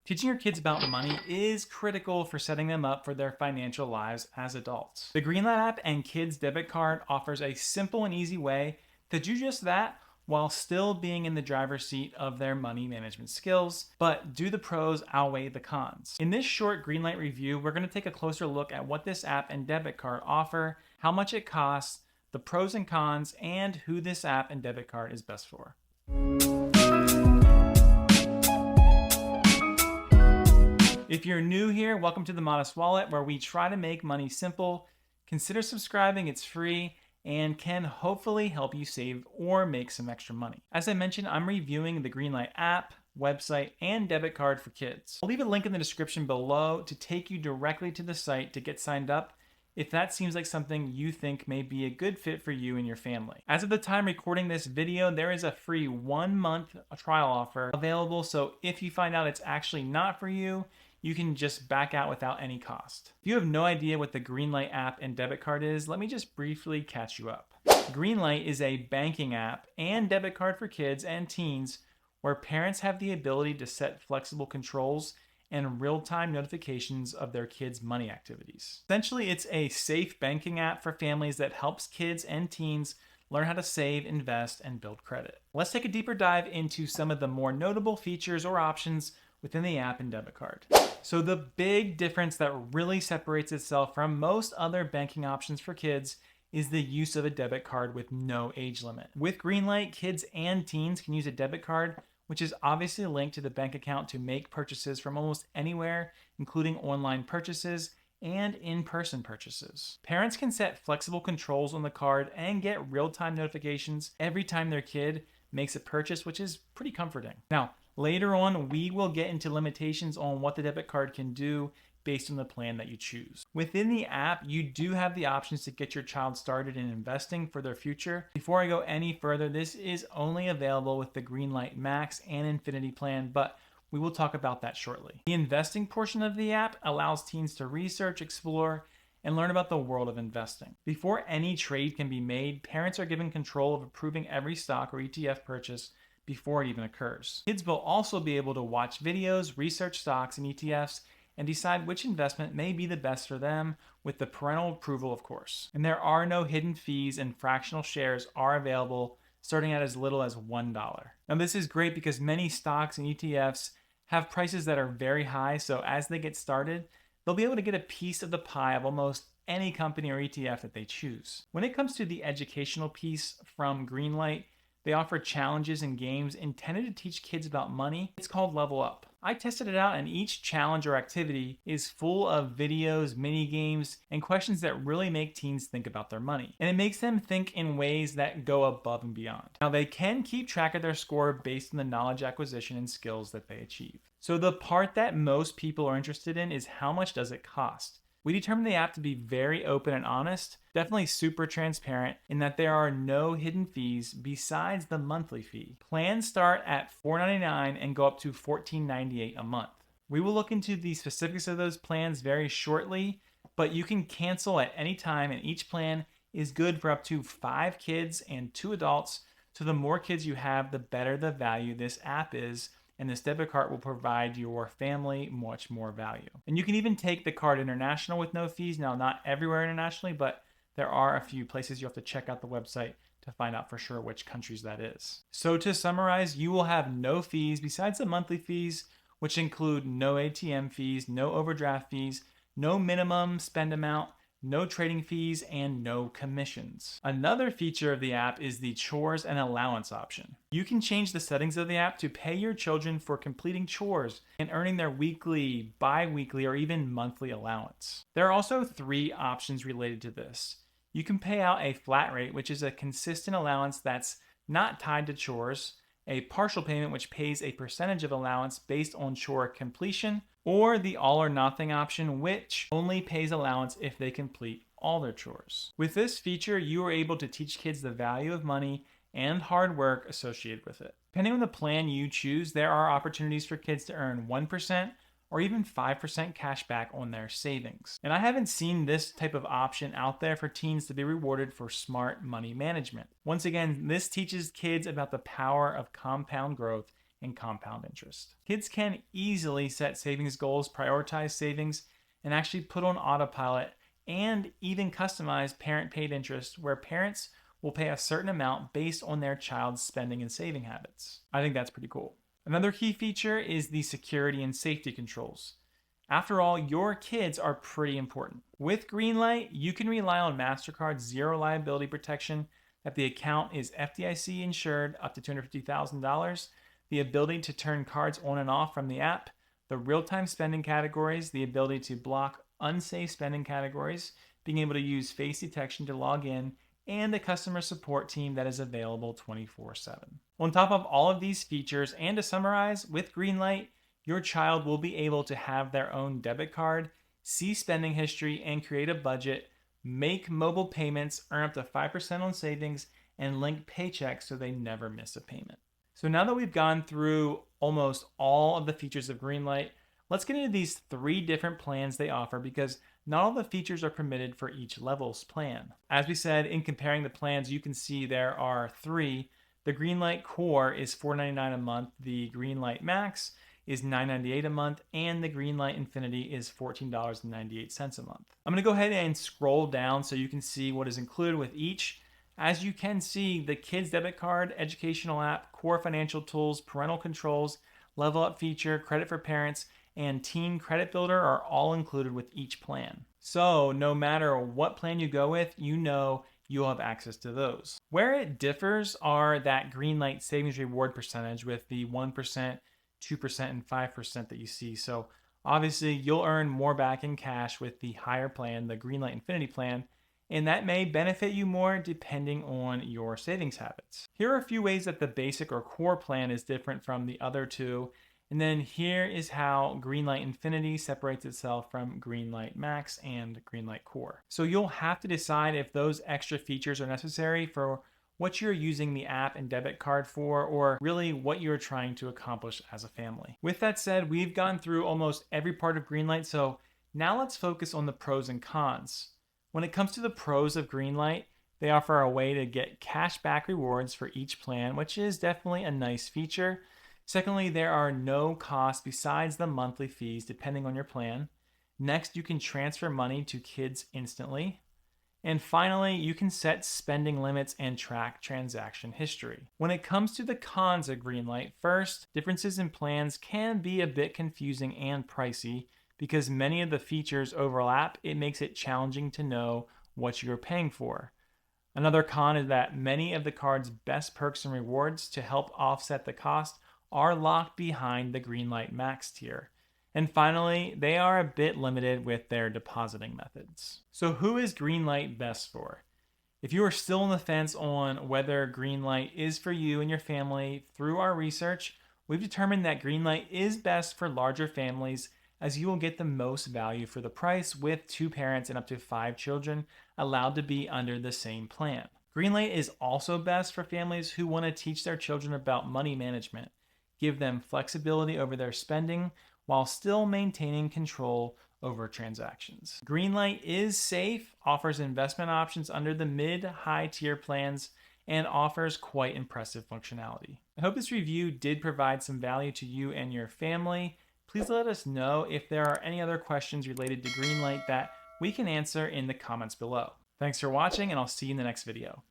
Teaching your kids about money is critical for setting them up for their financial lives as adults. The Greenlight app and Kids Debit Card offers a simple and easy way to do just that while still being in the driver's seat of their money management skills. But do the pros outweigh the cons? In this short Greenlight review, we're going to take a closer look at what this app and debit card offer, how much it costs, the pros and cons, and who this app and debit card is best for. If you're new here, welcome to the Modest Wallet, where we try to make money simple. Consider subscribing, it's free, and can hopefully help you save or make some extra money. As I mentioned, I'm reviewing the Greenlight app, website, and debit card for kids. I'll leave a link in the description below to take you directly to the site to get signed up if that seems like something you think may be a good fit for you and your family. As of the time recording this video, there is a free 1-month trial offer available, so if you find out it's actually not for you, you can just back out without any cost. If you have no idea what the Greenlight app and debit card is, let me just briefly catch you up. Greenlight is a banking app and debit card for kids and teens where parents have the ability to set flexible controls and real-time notifications of their kids' money activities. Essentially, it's a safe banking app for families that helps kids and teens learn how to save, invest, and build credit. Let's take a deeper dive into some of the more notable features or options within the app and debit card. So the big difference that really separates itself from most other banking options for kids is the use of a debit card with no age limit. With Greenlight, kids and teens can use a debit card, which is obviously linked to the bank account to make purchases from almost anywhere, including online purchases and in-person purchases. Parents can set flexible controls on the card and get real-time notifications every time their kid makes a purchase, which is pretty comforting. Now, later on, we will get into limitations on what the debit card can do based on the plan that you choose. Within the app, you do have the options to get your child started in investing for their future. Before I go any further, this is only available with the Greenlight Max and Infinity plan, but we will talk about that shortly. The investing portion of the app allows teens to research, explore, and learn about the world of investing. Before any trade can be made, parents are given control of approving every stock or ETF purchase before it even occurs. Kids will also be able to watch videos, research stocks and ETFs, and decide which investment may be the best for them with the parental approval, of course. And there are no hidden fees, and fractional shares are available starting at as little as $1. Now this is great because many stocks and ETFs have prices that are very high, so as they get started, they'll be able to get a piece of the pie of almost any company or ETF that they choose. When it comes to the educational piece from Greenlight, they offer challenges and games intended to teach kids about money. It's called Level Up. I tested it out, and each challenge or activity is full of videos, mini games, and questions that really make teens think about their money. And it makes them think in ways that go above and beyond. Now, they can keep track of their score based on the knowledge acquisition and skills that they achieve. So the part that most people are interested in is how much does it cost? We determined the app to be very open and honest, definitely super transparent in that there are no hidden fees besides the monthly fee. Plans start at $4.99 and go up to $14.98 a month. We will look into the specifics of those plans very shortly, but you can cancel at any time, and each plan is good for up to 5 kids and 2 adults. So the more kids you have, the better the value this app is, and this debit card will provide your family much more value. And you can even take the card international with no fees. Now, not everywhere internationally, but there are a few places you have to check out the website to find out for sure which countries that is. So to summarize, you will have no fees besides the monthly fees, which include no ATM fees, no overdraft fees, no minimum spend amount, no trading fees, and no commissions. Another feature of the app is the chores and allowance option. You can change the settings of the app to pay your children for completing chores and earning their weekly, bi-weekly, or even monthly allowance. There are also 3 options related to this. You can pay out a flat rate, which is a consistent allowance that's not tied to chores, a partial payment, which pays a percentage of allowance based on chore completion, or the all or nothing option, which only pays allowance if they complete all their chores. With this feature, you are able to teach kids the value of money and hard work associated with it. Depending on the plan you choose, there are opportunities for kids to earn 1% or even 5% cash back on their savings. And I haven't seen this type of option out there for teens to be rewarded for smart money management. Once again, this teaches kids about the power of compound growth and compound interest. Kids can easily set savings goals, prioritize savings, and actually put on autopilot and even customize parent paid interest where parents will pay a certain amount based on their child's spending and saving habits. I think that's pretty cool. Another key feature is the security and safety controls. After all, your kids are pretty important. With Greenlight, you can rely on MasterCard's zero liability protection, that the account is FDIC insured up to $250,000, the ability to turn cards on and off from the app, the real-time spending categories, the ability to block unsafe spending categories, being able to use face detection to log in, and a customer support team that is available 24/7. On top of all of these features, and to summarize, with Greenlight, your child will be able to have their own debit card, see spending history, and create a budget, make mobile payments, earn up to 5% on savings, and link paychecks so they never miss a payment. So now that we've gone through almost all of the features of Greenlight, let's get into these 3 different plans they offer, because not all the features are permitted for each level's plan. As we said, in comparing the plans, you can see there are 3. The Greenlight Core is $4.99 a month, the Greenlight Max is $9.98 a month, and the Greenlight Infinity is $14.98 a month. I'm going to go ahead and scroll down so you can see what is included with each. As you can see, the Kids Debit Card, Educational App, Core Financial Tools, Parental Controls, Level Up feature, Credit for Parents, and Teen Credit Builder are all included with each plan. So no matter what plan you go with, you know you'll have access to those. Where it differs are that Greenlight savings reward percentage with the 1%, 2%, and 5% that you see. So obviously you'll earn more back in cash with the higher plan, the Greenlight Infinity plan, and that may benefit you more depending on your savings habits. Here are a few ways that the basic or core plan is different from the other 2. And then here is how Greenlight Infinity separates itself from Greenlight Max and Greenlight Core. So you'll have to decide if those extra features are necessary for what you're using the app and debit card for, or really what you're trying to accomplish as a family. With that said, we've gone through almost every part of Greenlight, so now let's focus on the pros and cons. When it comes to the pros of Greenlight, they offer a way to get cash back rewards for each plan, which is definitely a nice feature. Secondly, there are no costs besides the monthly fees depending on your plan. Next, you can transfer money to kids instantly. And finally, you can set spending limits and track transaction history. When it comes to the cons of Greenlight, first, differences in plans can be a bit confusing and pricey. Because many of the features overlap, it makes it challenging to know what you're paying for. Another con is that many of the card's best perks and rewards to help offset the cost are locked behind the Greenlight Max tier. And finally, they are a bit limited with their depositing methods. So who is Greenlight best for? If you are still on the fence on whether Greenlight is for you and your family, through our research, we've determined that Greenlight is best for larger families, as you will get the most value for the price with 2 parents and up to 5 children allowed to be under the same plan. Greenlight is also best for families who want to teach their children about money management, give them flexibility over their spending while still maintaining control over transactions. Greenlight is safe, offers investment options under the mid-high tier plans, and offers quite impressive functionality. I hope this review did provide some value to you and your family. Please let us know if there are any other questions related to Greenlight that we can answer in the comments below. Thanks for watching, and I'll see you in the next video.